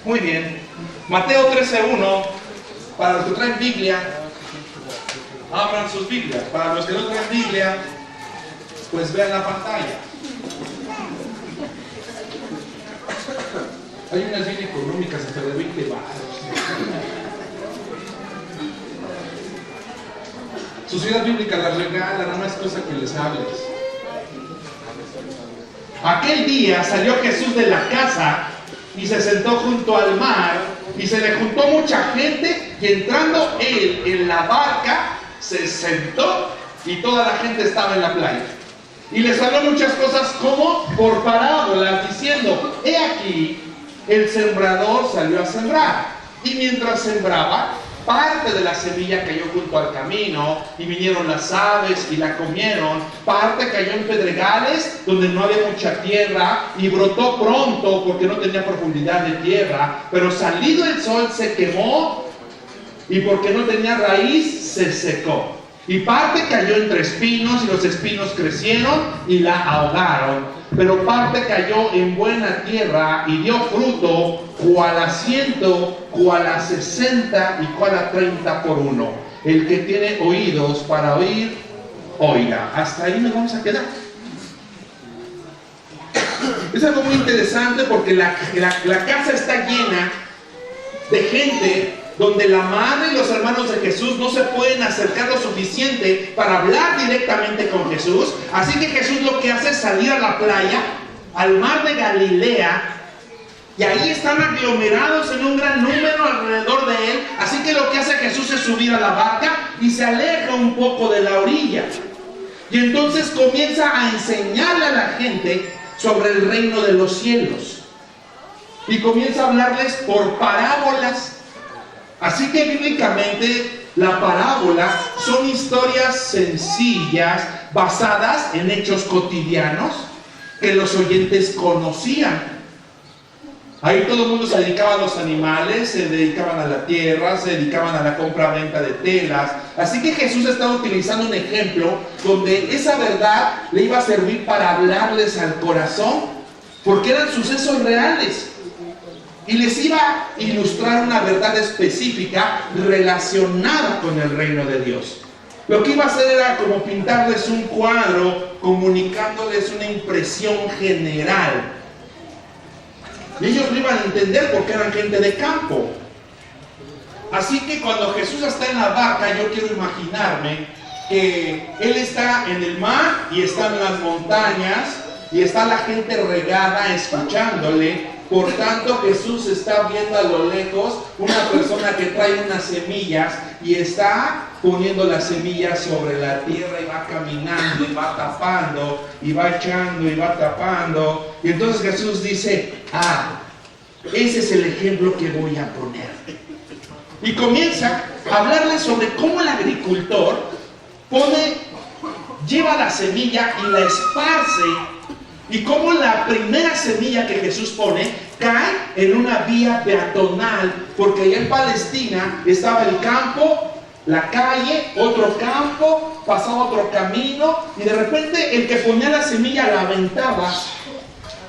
Muy bien. Mateo 13:1. Para los que traen Biblia, abran sus Biblias. Para los que no traen Biblia, pues vean la pantalla. Hay unas bien económicas hasta de 20 baros. Su ciudad bíblica las regala, nada más cosa que les hables. Aquel día salió Jesús de la casa y se sentó junto al mar, y se le juntó mucha gente, y entrando él en la barca, se sentó, y toda la gente estaba en la playa. Y les habló muchas cosas como por parábolas, diciendo: he aquí, el sembrador salió a sembrar, y mientras sembraba, parte de la semilla cayó junto al camino, y vinieron las aves y la comieron. Parte cayó en pedregales, donde no había mucha tierra, y brotó pronto, porque no tenía profundidad de tierra. Pero salido el sol se quemó, y porque no tenía raíz, se secó. Y parte cayó entre espinos, y los espinos crecieron y la ahogaron. Pero parte cayó en buena tierra y dio fruto, cual a 100, cual a 60 y cual a 30 por uno. El que tiene oídos para oír, oiga. Hasta ahí nos vamos a quedar. Es algo muy interesante porque la casa está llena de gente donde la madre y los hermanos de Jesús no se pueden acercar lo suficiente para hablar directamente con Jesús. Así que Jesús lo que hace es salir a la playa, al mar de Galilea, y ahí están aglomerados en un gran número alrededor de él. Así que lo que hace Jesús es subir a la barca y se aleja un poco de la orilla. Y entonces comienza a enseñarle a la gente sobre el reino de los cielos. Y comienza a hablarles por parábolas. Así que bíblicamente la parábola son historias sencillas basadas en hechos cotidianos que los oyentes conocían. Ahí todo el mundo se dedicaba a los animales, se dedicaban a la tierra, se dedicaban a la compra-venta de telas. Así que Jesús estaba utilizando un ejemplo donde esa verdad le iba a servir para hablarles al corazón, porque eran sucesos reales. Y les iba a ilustrar una verdad específica relacionada con el reino de Dios. Lo que iba a hacer era como pintarles un cuadro, comunicándoles una impresión general. Y ellos lo iban a entender porque eran gente de campo. Así que cuando Jesús está en la barca, yo quiero imaginarme que Él está en el mar y está en las montañas y está la gente regada escuchándole. Por tanto, Jesús está viendo a lo lejos una persona que trae unas semillas y está poniendo las semillas sobre la tierra y va caminando y va tapando y va echando y va tapando. Y entonces Jesús dice: ese es el ejemplo que voy a poner. Y comienza a hablarles sobre cómo el agricultor lleva la semilla y la esparce. Y cómo la primera semilla que Jesús pone cae en una vía peatonal, porque allá en Palestina estaba el campo, la calle, otro campo, pasaba otro camino, y de repente el que ponía la semilla la aventaba,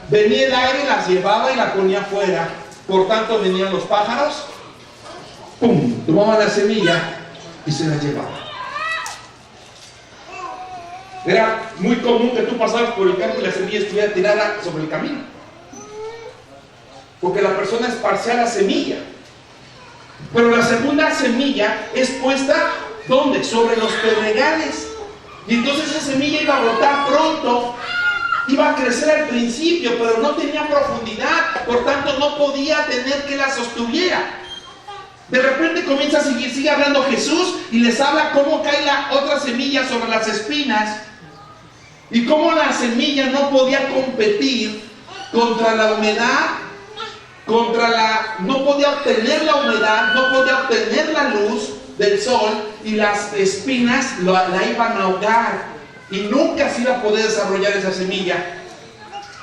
venía el aire, las llevaba y la ponía afuera. Por tanto venían los pájaros, ¡pum!, tomaban la semilla y se la llevaban. Era muy común que tú pasaras por el campo y la semilla estuviera tirada sobre el camino, porque la persona esparcía la semilla. Pero la segunda semilla es puesta, ¿dónde? Sobre los pedregales. Y entonces esa semilla iba a brotar pronto, iba a crecer al principio, pero no tenía profundidad, por tanto no podía tener que la sostuviera. De repente comienza a sigue hablando Jesús y les habla cómo cae la otra semilla sobre las espinas. Y cómo la semilla no podía competir contra la humedad, no podía obtener la humedad, no podía obtener la luz del sol, y las espinas la iban a ahogar y nunca se iba a poder desarrollar esa semilla.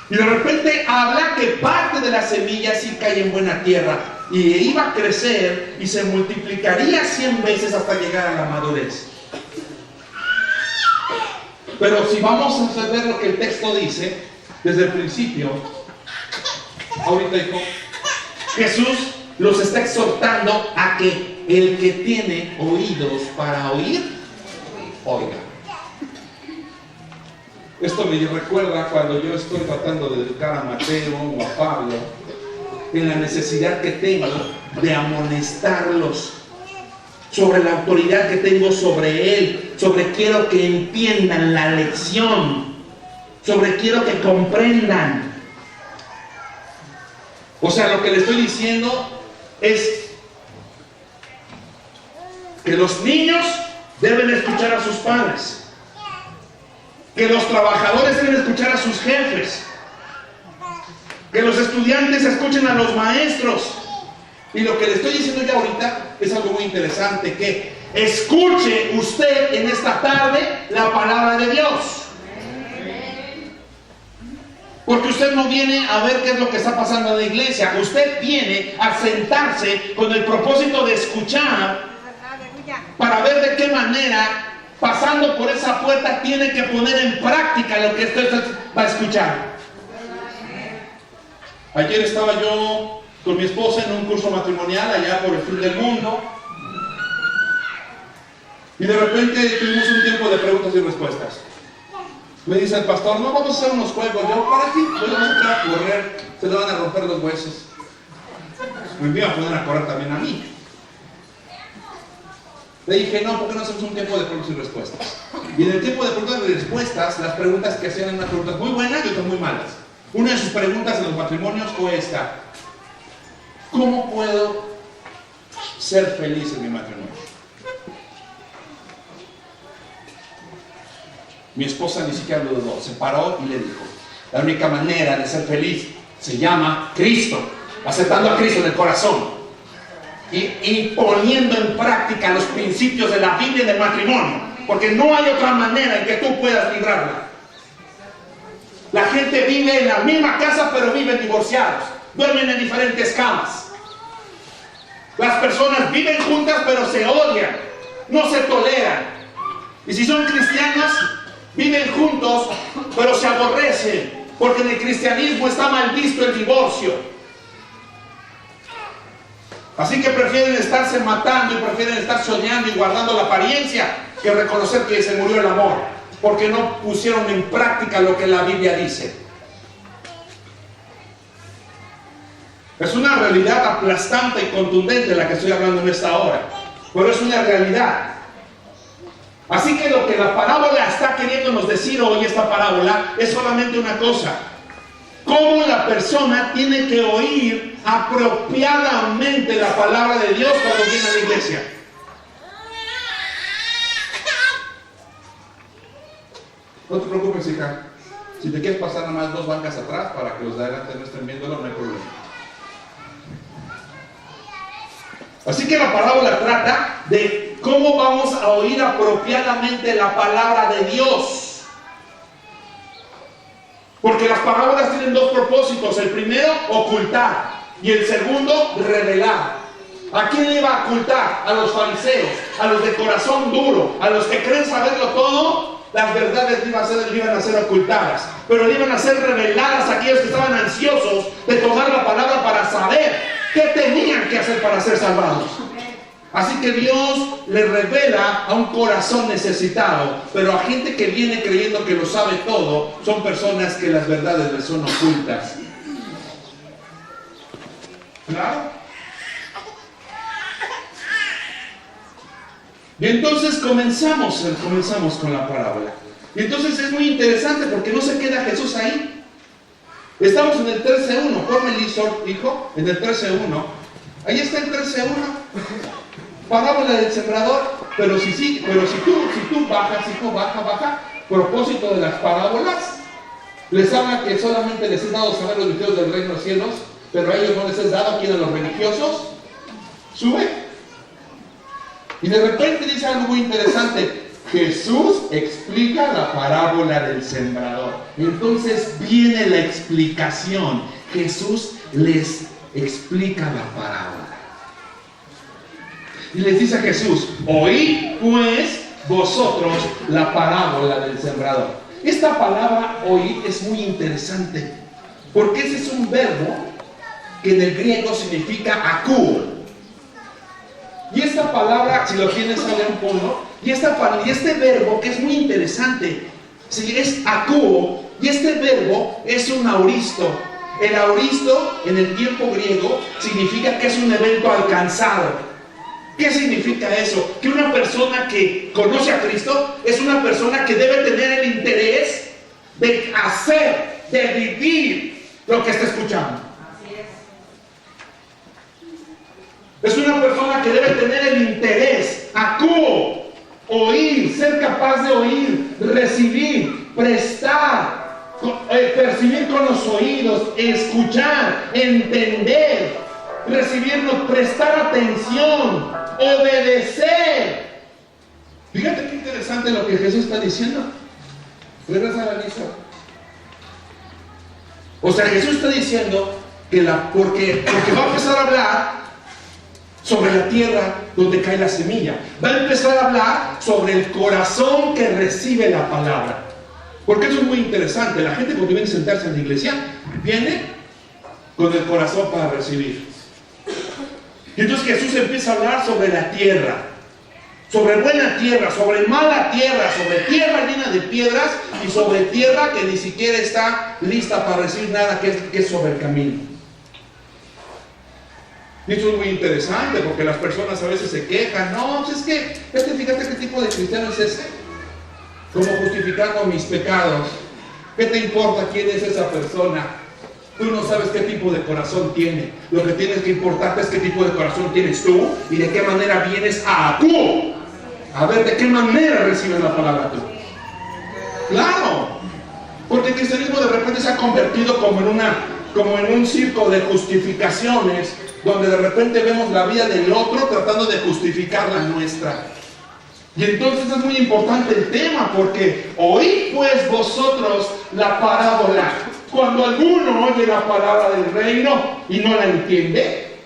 Y de repente habla que parte de la semilla sí cae en buena tierra y iba a crecer y se multiplicaría 100 veces hasta llegar a la madurez. Pero si vamos a ver lo que el texto dice desde el principio, ahorita hijo, Jesús los está exhortando a que el que tiene oídos para oír, oiga. Esto me recuerda cuando yo estoy tratando de educar a Mateo o a Pablo en la necesidad que tengo de amonestarlos sobre la autoridad que tengo sobre él, sobre quiero que entiendan la lección, sobre quiero que comprendan. O sea, lo que le estoy diciendo es que los niños deben escuchar a sus padres, que los trabajadores deben escuchar a sus jefes, que los estudiantes escuchen a los maestros. Y lo que le estoy diciendo ya ahorita es algo muy interesante, que escuche usted en esta tarde la palabra de Dios. Porque usted no viene a ver qué es lo que está pasando en la iglesia. Usted viene a sentarse con el propósito de escuchar para ver de qué manera, pasando por esa puerta, tiene que poner en práctica lo que usted va a escuchar. Ayer estaba yo con mi esposa en un curso matrimonial allá por el fin del mundo. Y de repente tuvimos un tiempo de preguntas y respuestas. Me dice el pastor, no, vamos a hacer unos juegos. Yo, ¿para qué? Pues vamos a entrar a correr, se le van a romper los huesos. Me iba a poner a correr también a mí. Le dije, no, ¿por qué no hacemos un tiempo de preguntas y respuestas? Y en el tiempo de preguntas y respuestas, las preguntas que hacían eran unas preguntas muy buenas y otras muy malas. Una de sus preguntas en los matrimonios fue esta: ¿cómo puedo ser feliz en mi matrimonio? Mi esposa ni siquiera lo dudó, se paró y le dijo: la única manera de ser feliz se llama Cristo, aceptando a Cristo en el corazón y poniendo en práctica los principios de la Biblia del matrimonio, porque no hay otra manera en que tú puedas librarla. La gente vive en la misma casa pero viven divorciados, duermen en diferentes camas. Las personas viven juntas pero se odian, no se toleran. Y si son cristianos, viven juntos pero se aborrecen, porque en el cristianismo está mal visto el divorcio. Así que prefieren estarse matando y prefieren estar soñando y guardando la apariencia que reconocer que se murió el amor, porque no pusieron en práctica lo que la Biblia dice. Es una realidad aplastante y contundente la que estoy hablando en esta hora, pero es una realidad. Así que lo que la parábola está queriéndonos decir hoy, esta parábola, es solamente una cosa: cómo la persona tiene que oír apropiadamente la palabra de Dios cuando viene a la iglesia. No te preocupes, hija. Si te quieres pasar nada más 2 bancas atrás para que los de adelante no estén viéndolo, no hay problema. Así que la parábola trata de cómo vamos a oír apropiadamente la palabra de Dios. Porque las parábolas tienen 2 propósitos. El primero, ocultar. Y el segundo, revelar. ¿A quién le iba a ocultar? A los fariseos, a los de corazón duro, a los que creen saberlo todo. Las verdades iban a ser ocultadas, pero iban a ser reveladas a aquellos que estaban ansiosos de tomar la palabra para saber qué tenían que hacer para ser salvados. Así que Dios le revela a un corazón necesitado, pero a gente que viene creyendo que lo sabe todo, son personas que las verdades les son ocultas. ¿Claro? Y entonces comenzamos con la parábola. Y entonces es muy interesante porque no se queda Jesús ahí. Estamos en el 13:1. Ponme el hijo, en el 13:1. Ahí está el 13:1. Parábola del sembrador. Pero si tú bajas, hijo, baja. Propósito de las parábolas, les habla que solamente les es dado saber los misterios del reino de los cielos, pero a ellos no les es dado. ¿Quién? A los religiosos. Sube. Y de repente dice algo muy interesante: Jesús explica la parábola del sembrador. Entonces viene la explicación. Jesús les explica la parábola. Y les dice a Jesús: oíd pues vosotros la parábola del sembrador. Esta palabra oír es muy interesante, porque ese es un verbo que en el griego significa akúo. Y esta palabra, si lo tienes, sale un poco, y este verbo, que es muy interesante, si es akúo, y este verbo es un auristo. El auristo, en el tiempo griego, significa que es un evento alcanzado. ¿Qué significa eso? Que una persona que conoce a Cristo es una persona que debe tener el interés de hacer, de vivir lo que está escuchando. Así Es una persona que debe tener el interés, akúo, oír, ser capaz de oír, recibir, prestar, percibir con los oídos, escuchar, entender, recibirnos, prestar atención, obedecer. Fíjate qué interesante lo que Jesús está diciendo. ¿Puedes a la lista? O sea, Jesús está diciendo que porque va a empezar a hablar sobre la tierra donde cae la semilla. Va a empezar a hablar sobre el corazón que recibe la palabra. Porque eso es muy interesante. La gente cuando viene a sentarse en la iglesia, viene con el corazón para recibir. Y entonces Jesús empieza a hablar sobre la tierra, sobre buena tierra, sobre mala tierra, sobre tierra llena de piedras y sobre tierra que ni siquiera está lista para recibir nada, que es sobre el camino. Y esto es muy interesante porque las personas a veces se quejan. No, pues es que, fíjate qué tipo de cristiano es ese. Como justificando mis pecados. ¿Qué te importa quién es esa persona? Tú no sabes qué tipo de corazón tiene. Lo que tienes que importarte es qué tipo de corazón tienes tú y de qué manera vienes a tú. A ver de qué manera recibes la palabra tú. Claro, porque el cristianismo de repente se ha convertido como en un circo de justificaciones, donde de repente vemos la vida del otro tratando de justificar la nuestra. Y entonces es muy importante el tema, porque oíd pues vosotros la parábola. Cuando alguno oye la palabra del reino y no la entiende,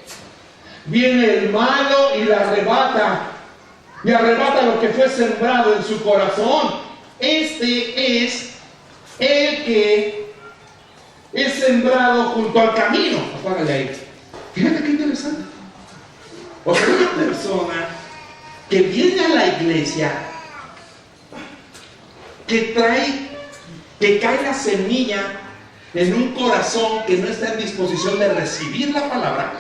viene el malo y la arrebata, y arrebata lo que fue sembrado en su corazón. Este es el que es sembrado junto al camino. Apágale ahí. Fíjate qué interesante. O sea, una persona que viene a la iglesia, que cae la semilla en un corazón que no está en disposición de recibir la palabra,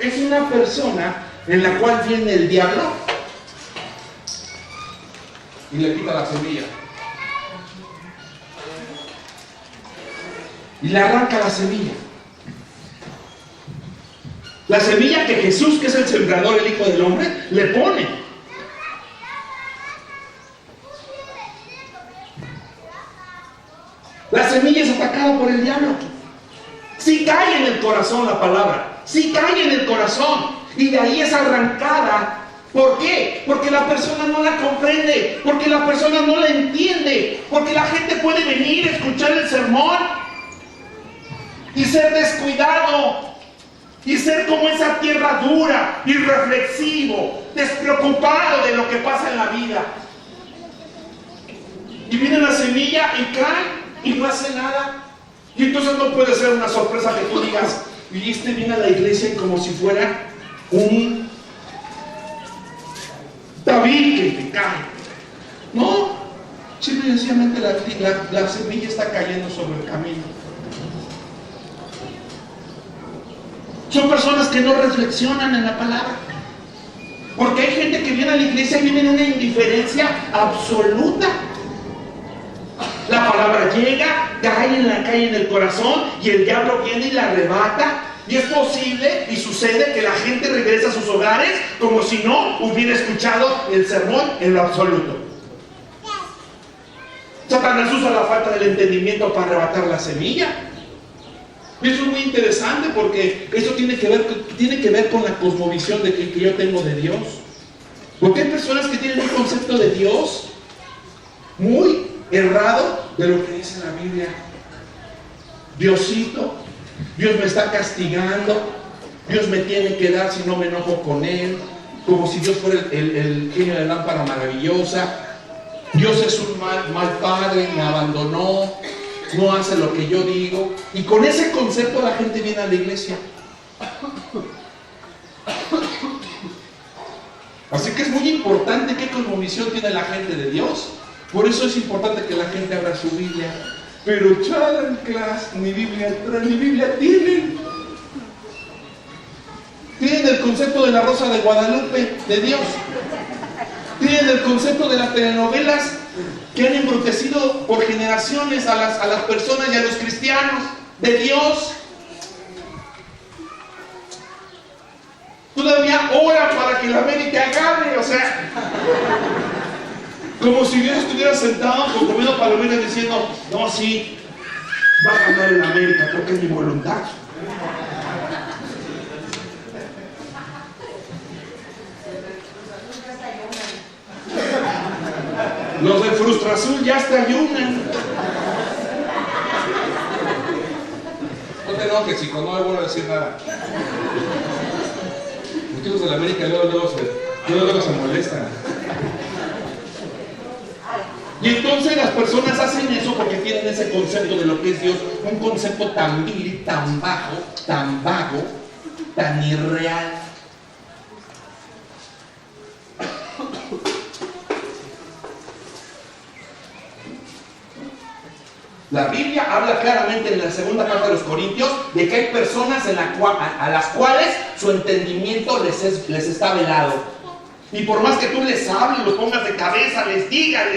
es una persona en la cual viene el diablo y le quita la semilla y le arranca la semilla. La semilla que Jesús, que es el sembrador, el Hijo del Hombre, le pone. La semilla es atacada por el diablo. Si cae en el corazón la palabra, si cae en el corazón, y de ahí es arrancada. ¿Por qué? Porque la persona no la comprende, porque la persona no la entiende, porque la gente puede venir a escuchar el sermón y ser descuidado, y ser como esa tierra dura, irreflexivo, despreocupado de lo que pasa en la vida. Y viene la semilla y cae y no hace nada. Y entonces no puede ser una sorpresa que tú digas, y viene a la iglesia como si fuera un tabique que cae. No, simple y sencillamente la semilla está cayendo sobre el camino. Son personas que no reflexionan en la palabra. Porque hay gente que viene a la iglesia y vive en una indiferencia absoluta. La palabra llega, cae en el corazón y el diablo viene y la arrebata. Y es posible y sucede que la gente regresa a sus hogares como si no hubiera escuchado el sermón en lo absoluto. Satanás usa la falta del entendimiento para arrebatar la semilla. Y eso es muy interesante porque esto tiene que ver con la cosmovisión que yo tengo de Dios. Porque hay personas que tienen un concepto de Dios muy errado de lo que dice la Biblia. Diosito, Dios me está castigando, Dios me tiene que dar si no me enojo con Él, como si Dios fuera el genio de lámpara maravillosa. Dios es un mal padre, me abandonó. no hace lo que yo digo. Y con ese concepto la gente viene a la iglesia. Así que es muy importante qué cosmovisión tiene la gente de Dios. Por eso es importante que la gente abra su Biblia. Pero chanclas, ni Biblia tienen. Tienen el concepto de la Rosa de Guadalupe, de Dios. Tienen el concepto de las telenovelas que han embrutecido por generaciones a las personas y a los cristianos de Dios. Todavía ora para que la América gane, o sea, como si Dios estuviera sentado comiendo palomitas diciendo, no, sí, va a ganar el América porque es mi voluntad. Los del Frustra Azul ya hasta ayunan. No te enojes, hijo, no le voy a decir nada. Los hijos de la América luego se molestan. Y entonces las personas hacen eso porque tienen ese concepto de lo que es Dios, un concepto tan vil, tan bajo, tan vago, tan irreal. La Biblia habla claramente en la segunda carta de los Corintios de que hay personas a las cuales su entendimiento les está velado. Y por más que tú les hables, los pongas de cabeza, les digas,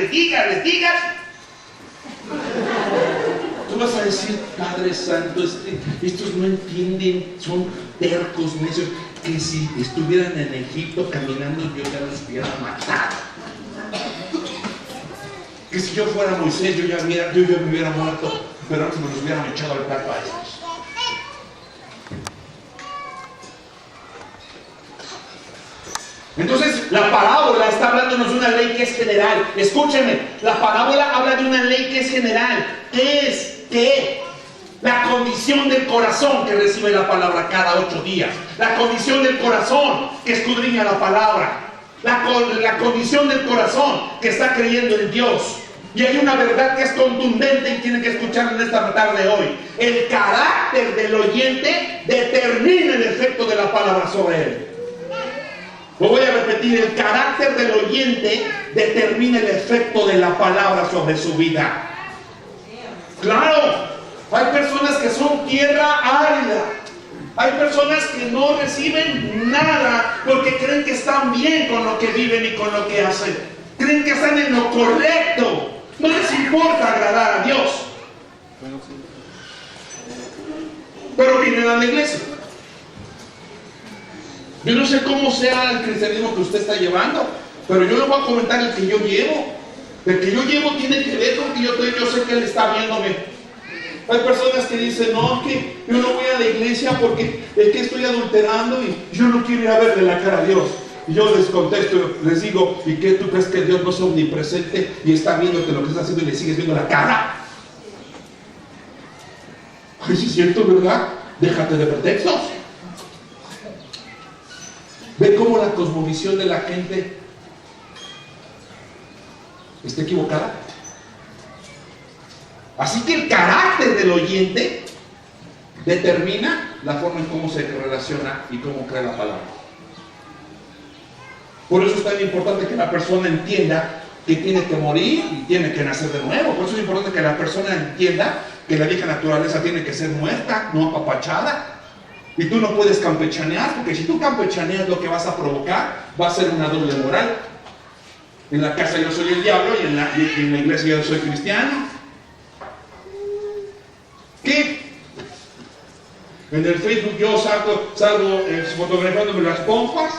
tú vas a decir, Padre Santo, estos no entienden, son tercos, necios, que si estuvieran en Egipto caminando yo ya los hubiera matado. Que si yo fuera Moisés, yo ya me hubiera muerto, pero antes me los hubieran echado al plato a estos. Entonces, la parábola está hablándonos de una ley que es general. Escúchenme, la parábola habla de una ley que es general. ¿Qué es? ¿Qué? La condición del corazón que recibe la palabra cada 8 días. La condición del corazón que escudriña la palabra. La condición del corazón que está creyendo en Dios. Y hay una verdad que es contundente y tienen que escucharla en esta tarde hoy. El carácter del oyente determina el efecto de la palabra sobre él. Lo voy a repetir, el carácter del oyente determina el efecto de la palabra sobre su vida. Claro, hay personas que son tierra árida. Hay personas que no reciben nada porque creen que están bien con lo que viven y con lo que hacen. Creen que están en lo correcto. No les importa agradar a Dios. Pero vienen a la iglesia. Yo no sé cómo sea el cristianismo que usted está llevando, pero yo le voy a comentar el que yo llevo. El que yo llevo tiene que ver con que yo sé que Él está viéndome. Hay personas que dicen, no, que yo no voy a la iglesia porque es que estoy adulterando y yo no quiero ir a verle la cara a Dios. Y yo les contesto, les digo, ¿y qué? ¿Tú crees que Dios no es omnipresente y está viéndote lo que estás haciendo y le sigues viendo la cara? Ay, sí es cierto, ¿verdad? Déjate de pretextos. ¿Ve cómo la cosmovisión de la gente está equivocada? Así que el carácter del oyente determina la forma en cómo se relaciona y cómo cree la palabra. Por eso es tan importante que la persona entienda que tiene que morir y tiene que nacer de nuevo. Por eso es importante que la persona entienda que la vieja naturaleza tiene que ser muerta, no apapachada. Y tú no puedes campechanear, porque si tú campechaneas, lo que vas a provocar va a ser una doble moral. En la casa yo soy el diablo y en la iglesia yo soy cristiano. ¿Qué? En el Facebook yo salgo fotografiándome las pompas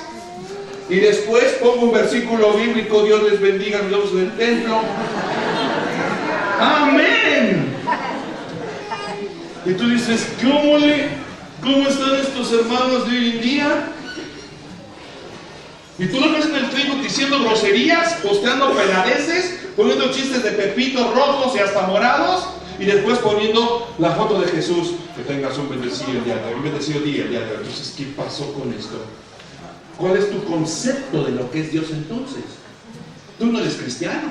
y después pongo un versículo bíblico, Dios les bendiga a los dioses del templo. ¡Amén! Y tú dices, ¿cómo están estos hermanos de hoy en día? Y tú lo ves en el Facebook diciendo groserías, posteando peladeces, poniendo chistes de pepitos rojos y hasta morados, y después poniendo la foto de Jesús. Que tengas un bendecido día de hoy, un bendecido día el día de hoy. Entonces, ¿qué pasó con esto? ¿Cuál es tu concepto de lo que es Dios entonces? Tú no eres cristiano.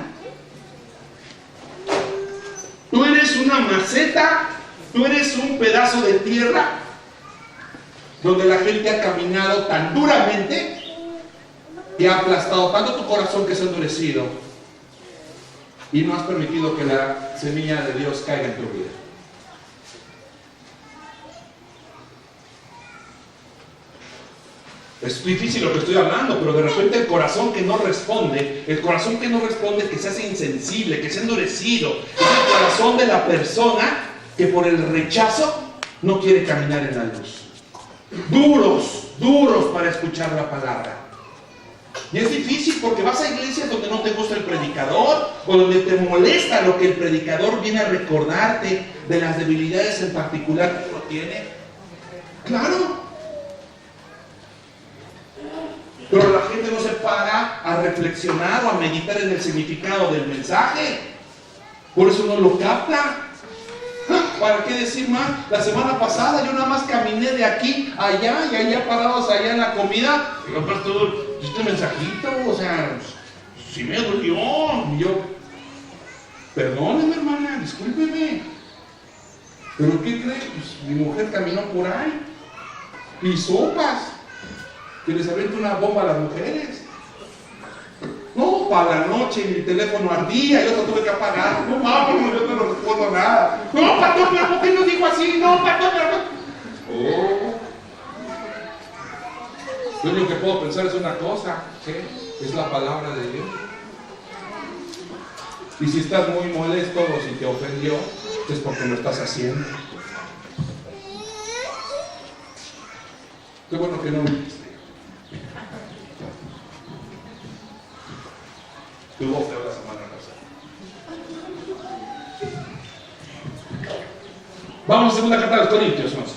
Tú eres eres una maceta, tú eres un pedazo de tierra donde la gente ha caminado tan duramente y ha aplastado tanto tu corazón que se ha endurecido y no has permitido que la semilla de Dios caiga en tu vida. Es difícil lo que estoy hablando, pero de repente el corazón que no responde, que se hace insensible, que se ha endurecido, es el corazón de la persona que por el rechazo no quiere caminar en la luz. Duros para escuchar la palabra. Y es difícil porque vas a iglesias donde no te gusta el predicador o donde te molesta lo que el predicador viene a recordarte de las debilidades en particular que uno tiene. Claro. Pero la gente no se para a reflexionar o a meditar en el significado del mensaje. Por eso no lo capta. ¿Para qué decir más? La semana pasada yo nada más caminé de aquí a allá y allá parados allá en la comida. Digo, pastor, este mensajito, o sea, sí me dolió. Y yo, perdóneme hermana, discúlpeme. ¿Pero qué cree? Pues mi mujer caminó por ahí. Y sopas. Que les avienta una bomba a las mujeres. No, para la noche mi teléfono ardía, yo lo tuve que apagar. No, mamá, yo no respondo nada. No, pastor, pero ¿por qué no dijo así? No, pastor, pero... Oh. Lo único que puedo pensar es una cosa, ¿qué? Es la palabra de Dios. Y si estás muy molesto o si te ofendió, es porque lo estás haciendo. Qué bueno que no me dijiste. Tuvo feo la semana pasada. Vamos a segunda carta de los Corintios 11.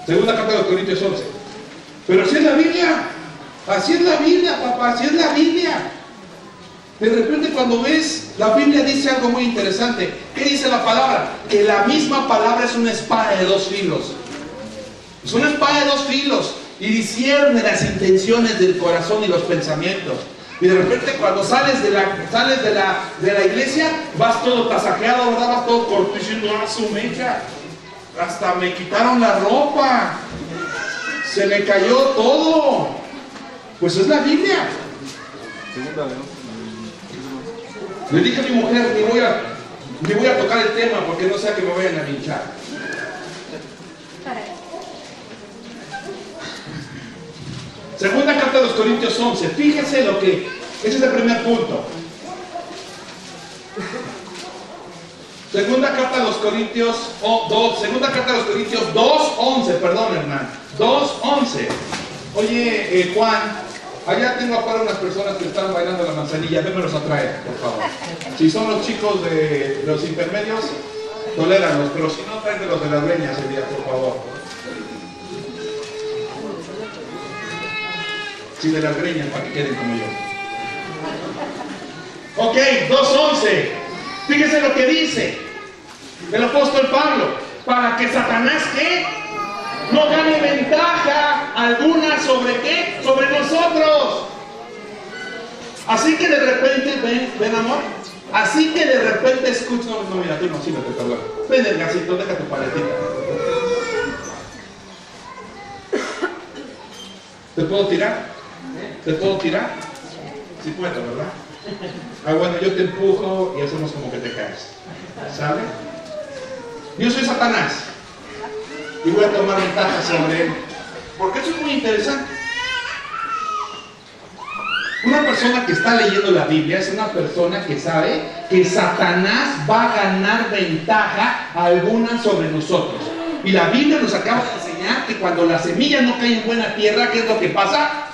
Segunda carta de los Corintios 11. Pero así es la Biblia. Así es la Biblia, papá. Así es la Biblia. De repente cuando ves, la Biblia dice algo muy interesante. ¿Qué dice la palabra? Que la misma palabra es una espada de dos filos. Es una espada de dos filos. Y discierne las intenciones del corazón y los pensamientos. Y de repente cuando sales de la iglesia, vas todo tasajeado, ¿verdad? Vas todo corto diciendo, ¡ah, su mecha! Hasta me quitaron la ropa. Se me cayó todo. Pues es la Biblia. Le dije a mi mujer, ni voy a tocar el tema porque no sea que me vayan a linchar. Segunda carta de los Corintios 11. Fíjese lo que... Ese es el primer punto. Segunda carta de los Corintios 2:11, perdón, hermano. 2:11. Oye, Juan, allá tengo afuera unas personas que están bailando la manzanilla. Vémelos a traer, por favor. Si son los chicos de los intermedios, toléranlos, pero si no, tráemelos de las leñas el día, por favor. Sí, de las greñas, para que queden como yo. Ok, 2:11. Fíjese lo que dice el apóstol Pablo. Para que Satanás, ¿qué? No gane ventaja alguna sobre ¿qué? Sobre nosotros. Así que de repente, ven amor. Así que de repente escucha. No, mira, tú no, sí, no te perdono. Ven, el gasito, deja tu paletita. ¿Te puedo tirar? ¿Te puedo tirar? Sí puedo, ¿verdad? Ah, bueno, yo te empujo y hacemos como que te caes. ¿Sabe? Yo soy Satanás y voy a tomar ventaja sobre él. Porque eso es muy interesante. Una persona que está leyendo la Biblia es una persona que sabe que Satanás va a ganar ventaja alguna sobre nosotros. Y la Biblia nos acaba de enseñar que cuando la semilla no cae en buena tierra, ¿qué es lo que pasa?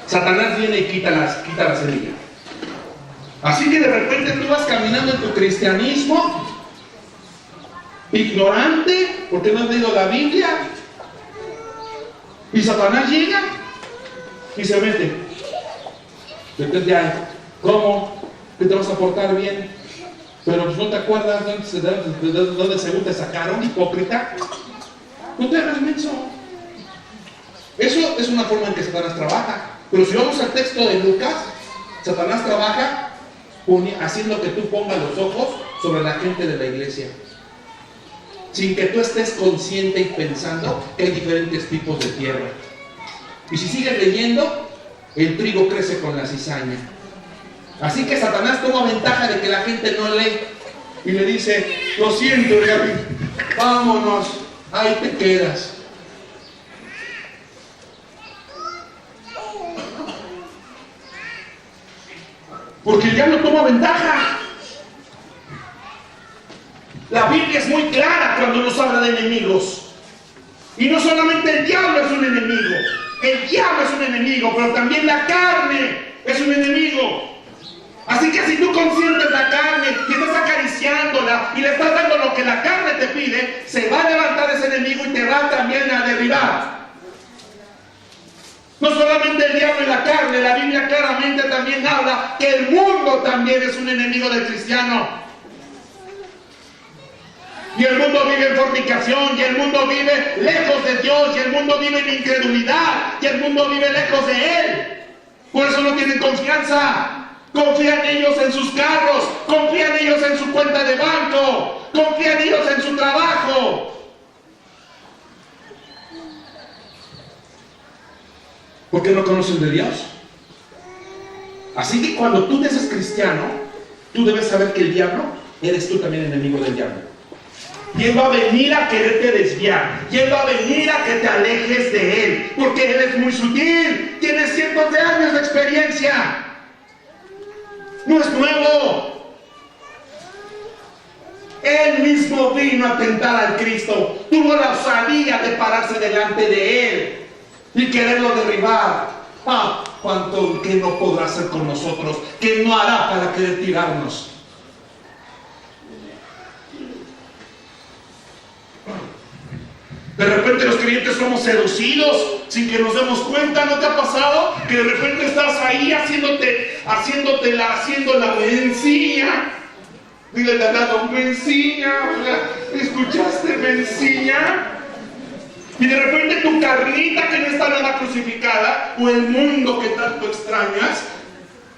Satanás viene y quita la semilla. Así que de repente tú vas caminando en tu cristianismo, ignorante, porque no has leído la Biblia, y Satanás llega y se mete. Depende ahí. ¿Cómo? ¿Que te vas a portar bien? Pero pues no te acuerdas de dónde según te sacaron, hipócrita. No te hagas menso. Eso es una forma en que Satanás trabaja. Pero si vamos al texto de Lucas, Satanás trabaja haciendo que tú pongas los ojos sobre la gente de la iglesia. sin que tú estés consciente y pensando que hay diferentes tipos de tierra. Y si sigues leyendo, el trigo crece con la cizaña. Así que Satanás toma ventaja de que la gente no lee y le dice: lo siento, Gaby, vámonos, ahí te quedas. Porque el diablo toma ventaja. La Biblia es muy clara cuando nos habla de enemigos. Y no solamente el diablo es un enemigo. El diablo es un enemigo, pero también la carne es un enemigo. Así que si tú consientes la carne y estás acariciándola y le estás dando lo que la carne te pide, se va a levantar ese enemigo y te va también a derribar. No solamente el diablo y la carne, la Biblia claramente también habla que el mundo también es un enemigo del cristiano. Y el mundo vive en fornicación, y el mundo vive lejos de Dios, y el mundo vive en incredulidad, y el mundo vive lejos de Él. Por eso no tienen confianza. Confían ellos en sus carros, confían ellos en su cuenta de banco, confían ellos en su trabajo. ¿Por qué no conocen de Dios? Así que cuando tú eres cristiano, tú debes saber que el diablo, eres tú también enemigo del diablo. Y Él va a venir a quererte desviar. Y Él va a venir a que te alejes de Él. Porque Él es muy sutil. Tiene cientos de años de experiencia. No es nuevo. Él mismo vino a tentar al Cristo. Tuvo la osadía de pararse delante de Él y quererlo derribar. Cuánto que no podrá hacer con nosotros, que no hará para querer tirarnos. De repente los creyentes somos seducidos sin que nos demos cuenta. ¿No te ha pasado que de repente estás ahí haciendo la mencilla? Dile de al lado, mencilla. ¿Escuchaste, mencilla? Y de repente tu carnita que no está nada crucificada, o el mundo que tanto extrañas,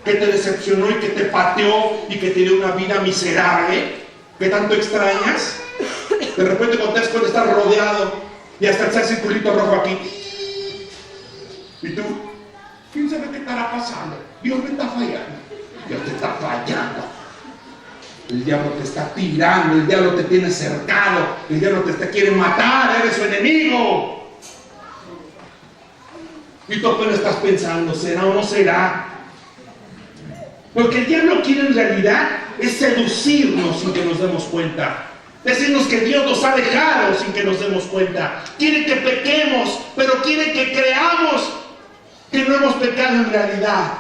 que te decepcionó y que te pateó y que te dio una vida miserable, que tanto extrañas, de repente cuando estás rodeado y hasta ese circulito rojo aquí, y tú, ¿quién sabe qué estará pasando? Dios me está fallando. Dios te está fallando. El diablo te está tirando, el diablo te tiene cercado, el diablo te quiere matar, eres su enemigo. Y tú apenas estás pensando, ¿será o no será? Lo que el diablo quiere en realidad es seducirnos sin que nos demos cuenta. Decirnos que Dios nos ha dejado sin que nos demos cuenta. Quiere que pequemos, pero quiere que creamos que no hemos pecado en realidad.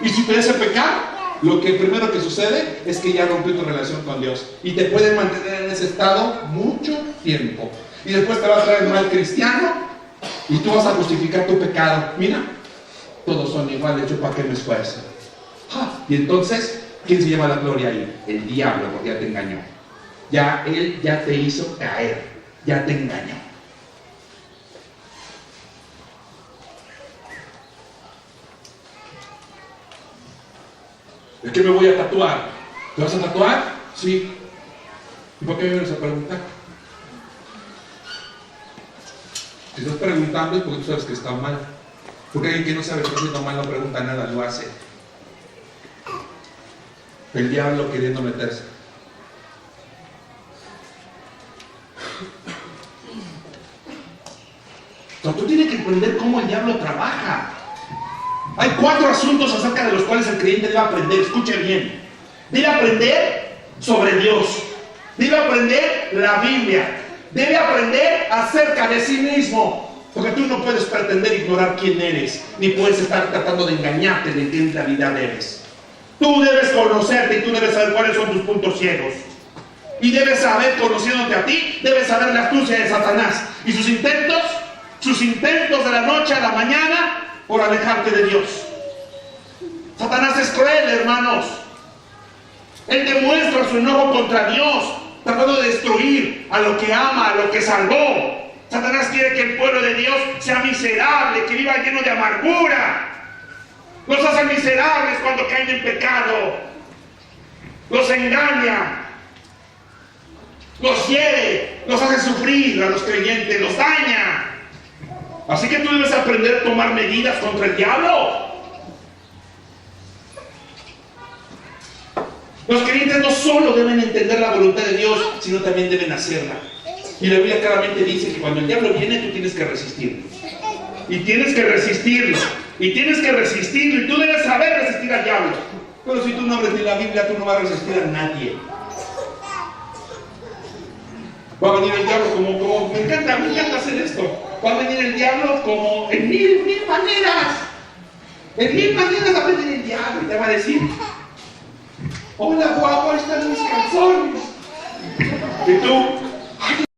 Y si te hace pecar, lo que primero que sucede es que ya rompió tu relación con Dios. Y te pueden mantener en ese estado mucho tiempo. Y después te va a traer el mal cristiano y tú vas a justificar tu pecado. Mira, todos son iguales, yo para qué me esfuerzo. Y entonces, ¿quién se lleva la gloria ahí? El diablo, porque ya te engañó. Él ya te hizo caer, ya te engañó. ¿De qué me voy a tatuar? ¿Te vas a tatuar? Sí. ¿Y por qué me vienes a preguntar? Si estás preguntando es porque tú sabes que está mal. Porque alguien que no sabe que está haciendo mal no pregunta nada, lo hace. El diablo queriendo meterse. Entonces, tú tienes que entender cómo el diablo trabaja. Hay 4 asuntos acerca de los cuales el creyente debe aprender. Escuche bien. Debe aprender sobre Dios. Debe aprender la Biblia. Debe aprender acerca de sí mismo. Porque tú no puedes pretender ignorar quién eres, ni puedes estar tratando de engañarte de quién en realidad eres. Tú debes conocerte y tú debes saber cuáles son tus puntos ciegos. Y debes saber, conociéndote a ti, debes saber la astucia de Satanás y sus intentos de la noche a la mañana por alejarte de Dios. Satanás es cruel, hermanos. Él demuestra su enojo contra Dios, tratando de destruir a lo que ama, a lo que salvó. Satanás quiere que el pueblo de Dios sea miserable, que viva lleno de amargura. Los hace miserables cuando caen en pecado. los engaña, los hiere, los hace sufrir a los creyentes, los daña. Así que tú debes aprender a tomar medidas contra el diablo. Los creyentes no solo deben entender la voluntad de Dios, sino también deben hacerla. Y la Biblia claramente dice que cuando el diablo viene, tú tienes que resistirlo. Y tienes que resistirlo. Y tienes que resistirlo. Y tú debes saber resistir al diablo. Pero si tú no abres ni la Biblia, tú no vas a resistir a nadie. Va a venir el diablo como me encanta hacer esto. Va a venir el diablo como en mil maneras. En mil maneras va a venir el diablo y te va a decir: hola guapo, ahí están mis calzones. Y tú,